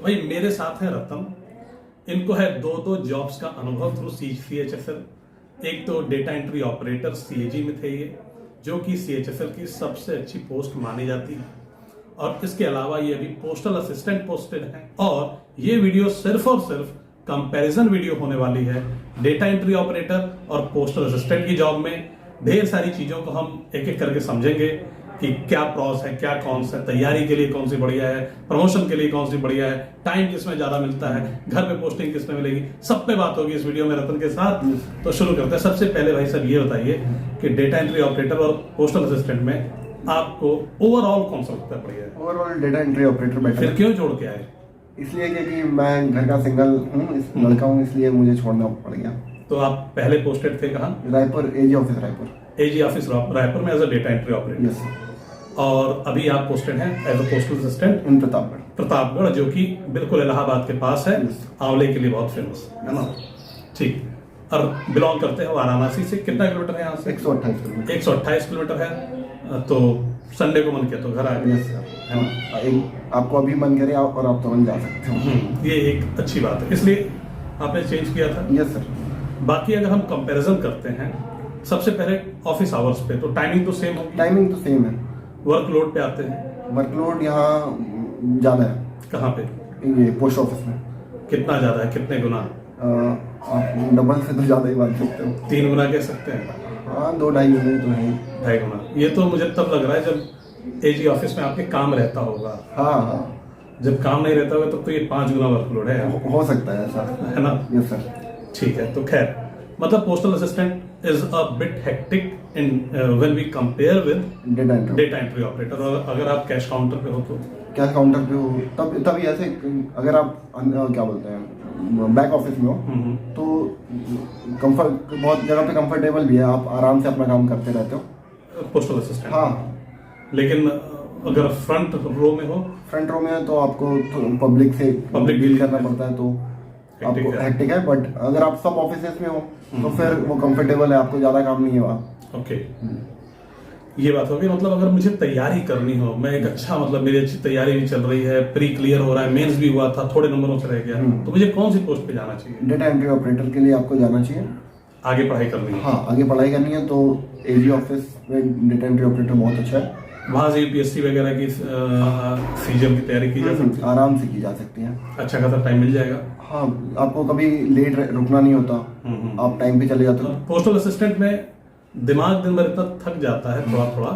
भाई मेरे साथ है रतन, इनको है दो जॉब्स का अनुभव थ्रू CHSL। एक तो डेटा एंट्री ऑपरेटर CAG में थे ये, जो कि CHSL की सबसे अच्छी पोस्ट मानी जाती है, और इसके अलावा ये अभी पोस्टल असिस्टेंट पोस्टेड है। और ये वीडियो सिर्फ और सिर्फ कंपैरिजन वीडियो होने वाली है डेटा एंट्री ऑपरेटर और पोस्टल असिस्टेंट की जॉब में। ढेर सारी चीजों को हम एक एक करके समझेंगे कि क्या प्रॉस है, क्या कॉन्स है, तैयारी के लिए कौन सी बढ़िया है, प्रमोशन के लिए कौन सी बढ़िया है, टाइम किसमें ज्यादा मिलता है, घर पे पोस्टिंग किसमें मिलेगी, सब पे बात होगी इस वीडियो में रतन के साथ। तो शुरू करते हैं। सबसे पहले भाई साहब ये बताइए कि डेटा एंट्री ऑपरेटर और पोस्टल असिस्टेंट में आपको ओवरऑल कौन सा लगता है बढ़िया है? Overall data entry operator better. फिर क्यों जोड़ के आए? इसलिए क्योंकि मैं घर का सिंगल हूँ, लड़का हूँ, इसलिए मुझे छोड़ना पड़ गया। तो आप पहले पोस्टेड थे कहाँ? Raipur, AG office Raipur. AG office Raipur में as a data entry operator. Yes. और अभी आप पोस्टेड हैं as a postal assistant in Pratapgarh. Pratapgarh, जो कि बिल्कुल इलाहाबाद के पास है, Yes. आंवले के लिए बहुत फेमस है ना। ठीक। और बिलोंग करते हो वाराणसी से। कितना किलोमीटर है यहाँ से? 128 किलोमीटर। 128 किलोमीटर है। तो संडे को मन किया तो घर आ गए, यस है ना। आपको अभी मन करे और आप तुरंत जा सकते हो। ये एक अच्छी बात है, इसलिए आपने चेंज किया था। Yes sir. बाकी अगर हम कंपैरिजन करते हैं सबसे पहले ऑफिस आवर्स पे, तो टाइमिंग तो सेम होगी? टाइमिंग तो सेम है। वर्कलोड पे आते हैं? वर्कलोड यहाँ ज़्यादा है। कहाँ पे? ये पोस्ट ऑफिस में। कितना ज्यादा है, कितने गुना? आप डबल से तो ज़्यादा ही बात सकते हो। 3 गुना कह सकते हैं? हाँ, 2-2.5 गुना तो है। 2.5 गुना। ये तो मुझे तब लग रहा है जब AG ऑफिस में आपके काम रहता होगा। हाँ। जब काम नहीं रहता होगा तब तो ये 5 गुना वर्कलोड है। हो सकता है ऐसा, है ना। Yes sir. ठीक है। तो खैर, मतलब postal assistant is a bit hectic in when we compare with data entry operator. और अगर आप कैश काउंटर पे हो तो? कैश काउंटर पे हो तभी ऐसे, अगर आप क्या बोलते हैं बैक ऑफिस में हो तो कंफर्ट, बहुत जगह पे कंफर्टेबल भी है, आप आराम से अपना काम करते रहते हो। Postal assistant. हाँ। लेकिन अगर फ्रंट रो में हो? फ्रंट रो में है तो आपको पब्लिक से डील करना पड़ता है, तो आपको हेक्टिक है। बट अगर आप सब ऑफिसेस में हो तो फिर वो कंफर्टेबल है, आपको ज्यादा काम नहीं है वहाँ। ओके। ये बात होगी। मतलब अगर मुझे तैयारी करनी हो, मैं एक अच्छा, मतलब मेरी अच्छी तैयारी भी चल रही है, प्री क्लियर हो रहा है, मेंस भी हुआ था, थोड़े नंबरों से रह गया, तो मुझे कौन सी पोस्ट पे जाना चाहिए? डेटा एंट्री ऑपरेटर के लिए आपको जाना चाहिए। आगे पढ़ाई करनी है? हाँ, आगे पढ़ाई करनी है तो AG ऑफिस में डेटा एंट्री ऑपरेटर बहुत अच्छा है। वहाँ से UPSC वगैरह की CGL की तैयारी की जा सकती है? आराम से की जा सकती है। अच्छा खासा टाइम मिल जाएगा? हाँ, आपको कभी लेट रुकना नहीं होता, आप टाइम पे चले जाते हो। पोस्टल असिस्टेंट में दिमाग दिन भर इतना थक जाता है थोड़ा थोड़ा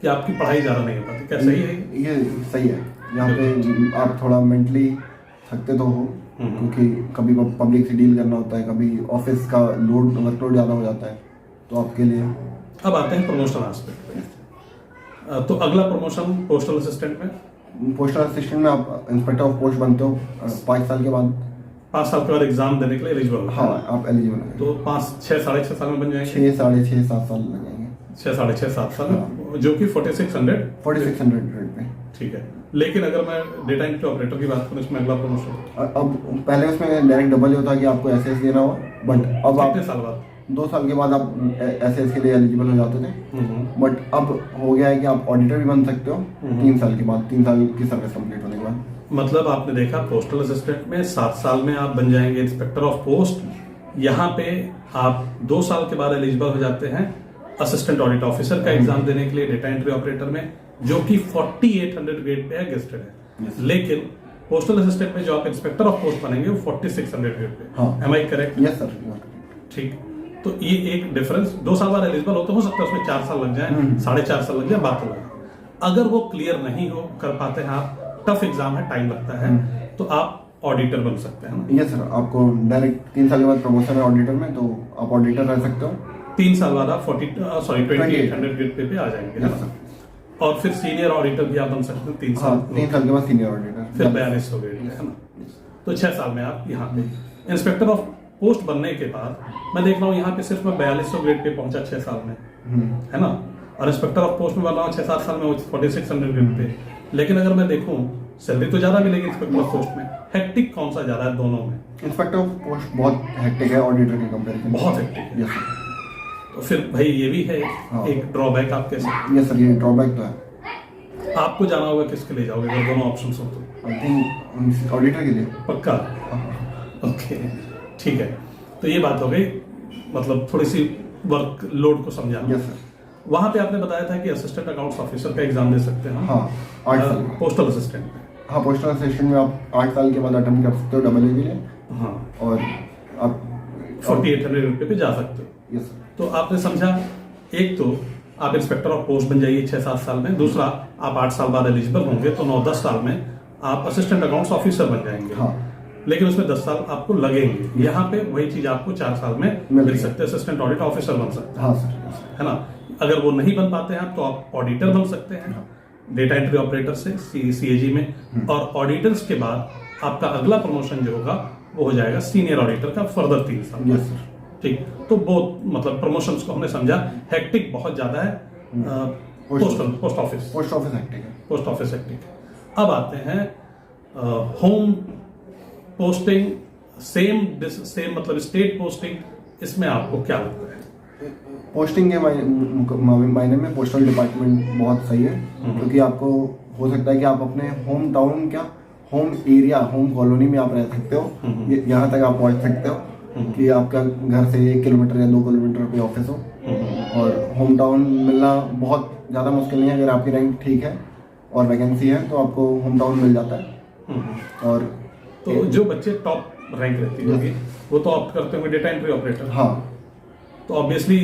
कि आपकी पढ़ाई ज्यादा नहीं हो पाती। क्या सही है? ये सही है। यहाँ पे आप थोड़ा मेंटली थकते तो हो, क्योंकि कभी पब्लिक से डील करना होता है, कभी ऑफिस का वर्कलोड ज़्यादा हो जाता है, तो आपके लिए। अब आते हैं प्रमोशन एस्पेक्ट पे। तो अगला प्रमोशन पोस्टल असिस्टेंट में? पोस्टल असिस्टेंट में आप इंस्पेक्टर ऑफ पोस्ट बनते हो 5 साल के बाद। 5 साल के बाद एग्जाम देने के लिए एलिजिबल? हाँ, आप एलिजिबल हैं। तो 5-6 साढ़े 6 साल में बन जाएंगे? 6, साढ़े 6, 7 साल लग जाएंगे। 6, साढ़े 6, 7 साल, जो कि 4600 रेट पे। ठीक है। लेकिन अगर मैं डेटा एंट्री ऑपरेटर की बात करूँ, इसमें अगला प्रमोशन? अब पहले उसमें डायरेक्ट डबल ही होता कि आपको SS देना हो, बट अब आप कितने साल बाद? 2 साल के बाद आप SS के लिए एलिजिबल हो जाते थे। बट अब हो गया है कि आप ऑडिटर भी बन सकते हो 3 साल के बाद, 3 साल की सर्विस कंप्लीट होने के बाद। मतलब आपने देखा पोस्टल असिस्टेंट में 7 साल में आप बन जाएंगे इंस्पेक्टर ऑफ पोस्ट। यहाँ पे आप 2 साल के बाद एलिजिबल हो जाते हैं असिस्टेंट ऑडिट ऑफिसर का एग्जाम देने के लिए डेटा एंट्री ऑपरेटर में, जो कि 4800 ग्रेड पे है, गेस्टेड है। लेकिन पोस्टल असिस्टेंट में जो आप इंस्पेक्टर ऑफ पोस्ट बनेंगे वो 4600 grade pay. Am I correct? Yes sir. ठीक। तो ये एक डिफरेंस। 2 साल बाद एलिजिबल हो तो हो सकता है उसमें 4 साल लग जाए, 4.5 साल लग जाए, बात अलग है। अगर वो क्लियर नहीं हो कर पाते हैं आप, टफ एग्जाम है, टाइम लगता है, तो आप ऑडिटर बन सकते हैं ना? Yes sir. आपको डायरेक्ट 3 साल के बाद प्रमोशन है ऑडिटर में, तो आप ऑडिटर रह सकते हो। 3 साल बाद आप 2800 ग्रेड पे आ जाएंगे। और फिर सीनियर ऑडिटर भी आप बन सकते हैं 3 साल। 3 साल के बाद सीनियर ऑडिटर, फिर 4200 ग्रेड, है ना। तो 6 साल में आप यहाँ पे इंस्पेक्टर ऑफ पोस्ट बनने के बाद, मैं देख रहा हूँ यहाँ पे सिर्फ मैं 4200 ग्रेड पे पहुंचा 6 साल में, है ना। और इंस्पेक्टर ऑफ पोस्ट में बन रहा हूँ 6-7 साल में 4600 ग्रेड पे। लेकिन अगर मैं देखूँ सैलरी तो ज्यादा मिलेगी इंस्पेक्टर ऑफ पोस्ट में। हेक्टिक कौन सा ज्यादा है दोनों में? इंस्पेक्टर ऑफ पोस्ट बहुत हेक्टिक है ऑडिटर के कंपैरिजन। बहुत हेक्टिक है। Yes sir. तो फिर भाई ये भी है एक ड्रॉबैक आप कह सकते हैं। यस सर, ये ड्रॉबैक तो है। आपको जाना होगा किसके लिए जाओगे अगर दोनों ऑप्शन हो तो? आई थिंक ऑडिटर के लिए। पक्का? ओके, ठीक है। तो ये बात हो गई, मतलब थोड़ी सी वर्क लोड को समझाना। Yes sir. वहां पे आपने बताया था कि असिस्टेंट अकाउंट्स ऑफिसर का एग्जाम दे सकते हैं। हाँ 8 साल। पोस्टल असिस्टेंट में। हाँ पोस्टल असिस्टेंट में आप 8 साल के बाद अटेम्प्ट कर सकते हो डबल ए के लिए। हाँ, और आप 4800 रुपये पे जा सकते हो। Yes sir. तो आपने समझा, एक तो आप इंस्पेक्टर ऑफ पोस्ट बन जाइए 6-7 साल में, दूसरा आप 8 साल बाद एलिजिबल होंगे तो 9-10 साल में आप असिस्टेंट अकाउंट्स ऑफिसर बन जाएंगे। हाँ लेकिन उसमें 10 साल आपको लगेंगे। यहाँ पे वही चीज आपको 4 साल में मिल सकते हैं, असिस्टेंट ऑडिट ऑफिसर बन सकते हैं। हाँ सर। है ना? अगर वो नहीं बन पाते हैं तो आप ऑडिटर बन सकते हैं डेटा एंट्री ऑपरेटर से सीएजी में, और ऑडिटर्स के बाद आपका अगला प्रमोशन जो होगा वो हो जाएगा सीनियर ऑडिटर का फर्दर 3 साल। Yes sir. ठीक, तो बहुत मतलब प्रमोशंस को हमने समझा, हेक्टिक बहुत ज्यादा है पोस्ट ऑफिस हेक्टिक है। अब आते हैं होम पोस्टिंग, सेम मतलब स्टेट पोस्टिंग, इसमें आपको क्या लगता है? पोस्टिंग के मायने में पोस्टल डिपार्टमेंट बहुत सही है, क्योंकि आपको हो सकता है कि आप अपने होम टाउन क्या होम एरिया होम कॉलोनी में आप रह सकते हो, यहाँ तक आप पहुँच सकते हो कि आपका घर से 1 किलोमीटर या 2 किलोमीटर पे ऑफिस हो। और होम टाउन मिलना बहुत ज़्यादा मुश्किल नहीं है, अगर आपकी रैंक ठीक है और वैकेंसी है तो आपको होम टाउन मिल जाता है। और तो जो बच्चे टॉप रैंक रहती होगी वो तो ऑप्ट करते होंगे डेटा एंट्री ऑपरेटर। हाँ, तो ऑब्वियसली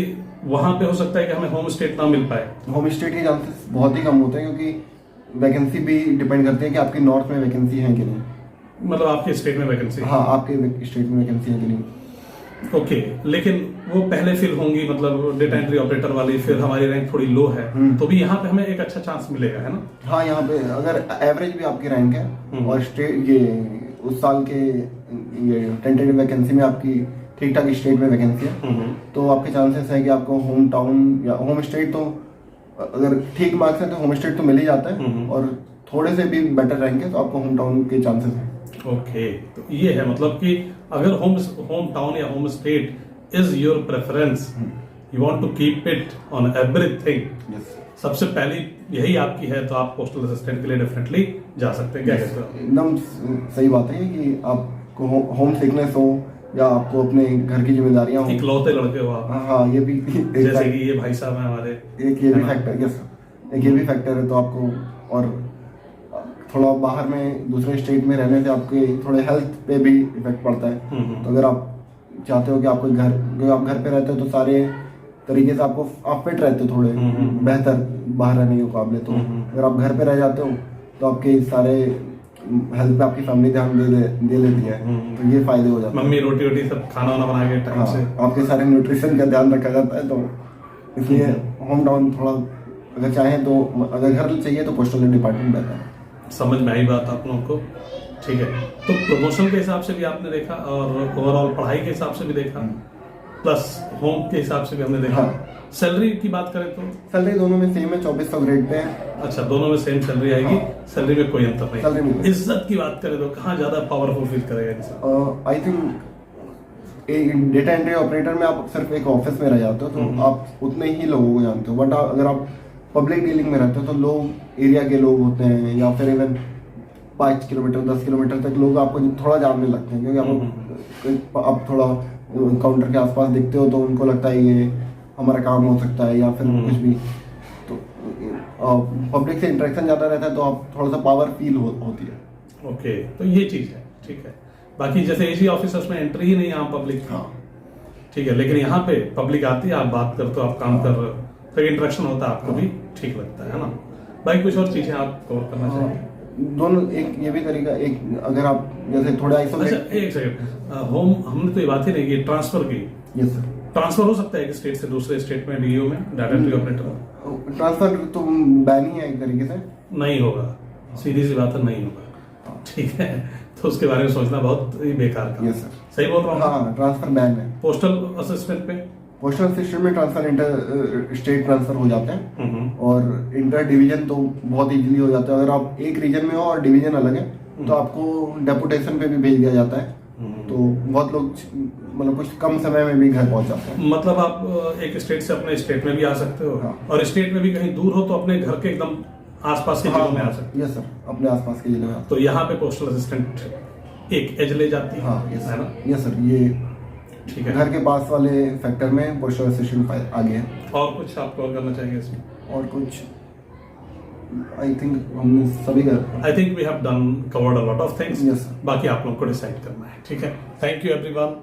वहां पे हो सकता है कि हमें होम स्टेट ना मिल पाए। होम स्टेट के चांसेस बहुत ही कम होते हैं, क्योंकि वैकेंसी भी डिपेंड करती है कि आपकी नॉर्थ में वैकेंसी है कि नहीं। मतलब आपके स्टेट में वैकेंसी? हाँ, आपके स्टेट में वैकेंसी है कि नहीं। ओके, लेकिन वो पहले फिल होंगी, मतलब डेटा एंट्री ऑपरेटर वाली, फिर हमारी रैंक थोड़ी लो है तो भी यहाँ पे हमें एक अच्छा चांस मिलेगा, है ना? हाँ, यहाँ पे अगर एवरेज भी आपकी रैंक है और स्टेट ये उस साल के ये टेंटेटिव वैकेंसी में आपकी ठीक ठाक स्टेट में वैकेंसी है तो आपके चांसेस है कि आपको होम टाउन या होम स्टेट, तो अगर ठीक मार्क्स है तो होम स्टेट तो मिल ही जाता है, और थोड़े से भी बेटर रैंक है तो आपको होम टाउन के चांसेस हैं। ओके, तो ये है मतलब कि अगर होम टाउन या home state is your preference, you want to keep it on everything, सबसे पहली यही आपकी है, तो आप पोस्टल असिस्टेंट के लिए डेफिनेटली जा सकते हैं। क्या कहते हो? एकदम सही बात है कि आपको होम सिकनेस हो या आपको अपने घर की जिम्मेदारियां हो, इकलौते लड़के हो आप। हाँ, ये भी जैसे कि ये भाई साहब हैं हमारे, एक ये भी फैक्टर, यस, एक ये भी फैक्टर है। तो आपको और थोड़ा बाहर में दूसरे स्टेट में रहने से आपके थोड़े हेल्थ पे भी इफेक्ट पड़ता है। तो अगर आप चाहते हो कि आपको आप घर पे रहते हो तो सारे तरीके से आप फिट रहते हो थोड़े बेहतर बाहर रहने के मुकाबले, तो अगर आप घर पे रह जाते हो तो आपके सारे हेल्थ पे आपकी फैमिली ध्यान दे लेती है, तो ये फायदे हो जाते हैं। मम्मी रोटी सब खाना वाना बना के टाइम से, आपके सारे न्यूट्रिशन का ध्यान रखा जाता है। तो इसलिए होम टाउन थोड़ा अगर चाहें तो, अगर घर चाहिए तो पोस्टल डिपार्टमेंट बेहतर है। समझ में आई बात आप लोगों को? ठीक है, तो प्रमोशन के हिसाब से भी आपने देखा और ओवरऑल पढ़ाई के हिसाब से भी देखा, प्लस होम के हिसाब से भी हमने देखा। सैलरी की बात करें तो सैलरी दोनों में सेम है, 2400 ग्रेड पे है। अच्छा, दोनों में सेम सैलरी आएगी। सैलरी में कोई अंतर नहीं। सैलरी में इज्जत की बात करें तो कहाँ ज्यादा पावरफुल फील करेगा इंसान? I think data entry operator में आप सिर्फ एक ऑफिस में रह जाते हो तो आप उतने ही लोगों को जानते हो, बट अगर आप पब्लिक डीलिंग में रहते हो तो लोग एरिया के लोग होते हैं, या फिर इवन 5 किलोमीटर 10 किलोमीटर तक लोग आपको थोड़ा जानने लगते हैं, क्योंकि आप थोड़ा काउंटर के आसपास दिखते हो तो उनको लगता है ये हमारा काम हो सकता है, या फिर कुछ भी। तो पब्लिक से इंटरेक्शन ज़्यादा रहता है तो आप थोड़ा सा पावर फील होती है। ओके, तो ये चीज़ है, ठीक है। बाकी जैसे एजी ऑफिसर्स में एंट्री ही नहीं है यहाँ पब्लिक की, ठीक है, लेकिन यहाँ पे पब्लिक आती है, आप बात करते हो, आप काम कर रहे हो, तो इंटरेक्शन होता है, आपको भी ठीक लगता है ना? भाई कुछ और चीजें आप कवर करना चाहिए? दोनों, एक ये भी तरीका, एक अगर आप जैसे थोड़ा अच्छा, एक सेकंड, होम हमने तो ये बात ही नहीं की ट्रांसफर की। Yes sir. ट्रांसफर हो सकता है एक स्टेट से दूसरे स्टेट में डीओ में, डाटा एंट्री ऑपरेटर? ट्रांसफर तो बैन ही है एक तरीके से। नहीं होगा, सीधी सी बात है, नहीं होगा, ठीक है। तो उसके बारे में सोचना बहुत ही बेकार का। यस सर, सही बोल रहा हूँ? हाँ, ट्रांसफर बैन है। पोस्टल असिस्टेंट पे, पोस्टल असिस्टेंट में ट्रांसफर इंटर स्टेट ट्रांसफर हो जाते हैं, और इंटर डिवीजन तो बहुत इजीली हो जाता है। अगर आप एक रीजन में हो और डिवीजन अलग है तो आपको डेपुटेशन पे भी भेज दिया जाता है, तो बहुत लोग मतलब कुछ कम समय में भी घर पहुंच जाते हैं। मतलब आप एक स्टेट से अपने स्टेट में भी आ सकते हो, और स्टेट में भी कहीं दूर हो तो अपने घर के एकदम आसपास के जिलों में आ सकते यस सर, अपने आसपास के जिले में हैं। तो यहाँ पे पोस्टल असिस्टेंट एक एज ले जाती है, हाँ यस है ना? यस सर, ये ठीक है। घर के पास वाले फैक्टर में पोस्टल असिस्टेंट आगे है। और कुछ आपको और करना चाहिए इसमें? और कुछ आई थिंक हमने सभी कर। I think we have done covered a lot of things. Yes, sir. बाकी आप लोग को डिसाइड करना है, ठीक है? Thank you everyone.